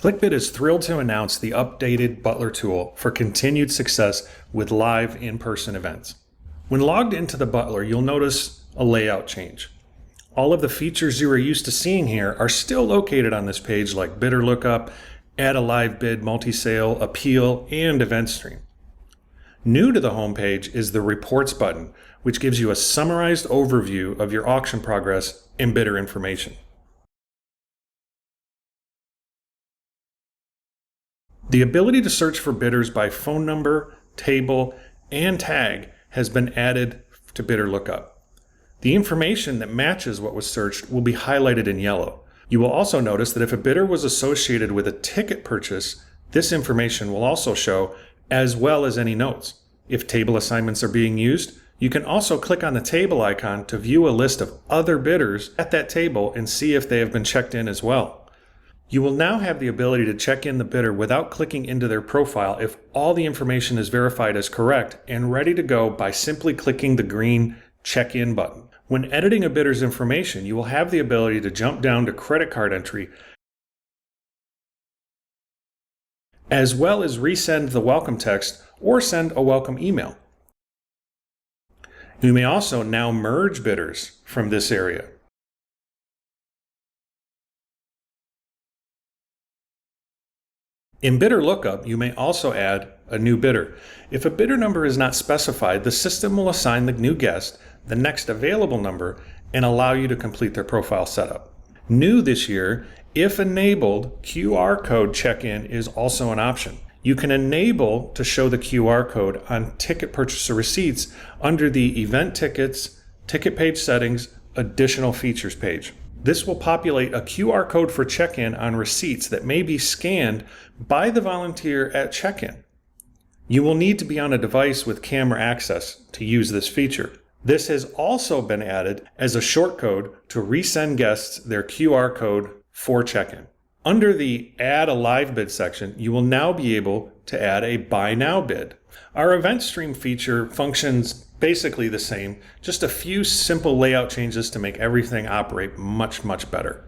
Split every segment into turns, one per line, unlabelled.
ClickBid is thrilled to announce the updated Butler tool for continued success with live in-person events. When logged into the Butler, you'll notice a layout change. All of the features you are used to seeing here are still located on this page, like bidder lookup, add a live bid, multi-sale, appeal, and event stream. New to the homepage is the Reports button, which gives you a summarized overview of your auction progress and bidder information. The ability to search for bidders by phone number, table, and tag has been added to bidder lookup. The information that matches what was searched will be highlighted in yellow. You will also notice that if a bidder was associated with a ticket purchase, this information will also show, as well as any notes. If table assignments are being used, you can also click on the table icon to view a list of other bidders at that table and see if they have been checked in as well. You will now have the ability to check in the bidder without clicking into their profile if all the information is verified as correct and ready to go by simply clicking the green Check In button. When editing a bidder's information, you will have the ability to jump down to credit card entry, as well as resend the welcome text or send a welcome email. You may also now merge bidders from this area. In bidder lookup, you may also add a new bidder. If a bidder number is not specified, the system will assign the new guest the next available number and allow you to complete their profile setup. New this year, if enabled, QR code check-in is also an option. You can enable to show the QR code on ticket purchaser receipts under the Event Tickets, Ticket Page Settings, Additional Features page. This will populate a QR code for check-in on receipts that may be scanned by the volunteer at check-in. You will need to be on a device with camera access to use this feature. This has also been added as a shortcode to resend guests their QR code for check-in. Under the Add a Live Bid section, you will now be able to add a Buy Now bid. Our event stream feature functions basically the same, just a few simple layout changes to make everything operate much, much better.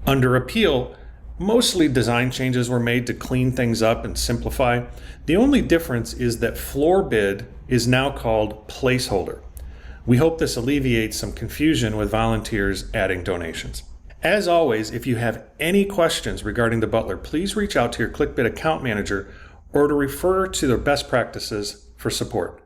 Under Appeal, mostly design changes were made to clean things up and simplify. The only difference is that Floor Bid is now called Placeholder. We hope this alleviates some confusion with volunteers adding donations. As always, if you have any questions regarding the Butler, please reach out to your ClickBid account manager or to refer to their best practices for support.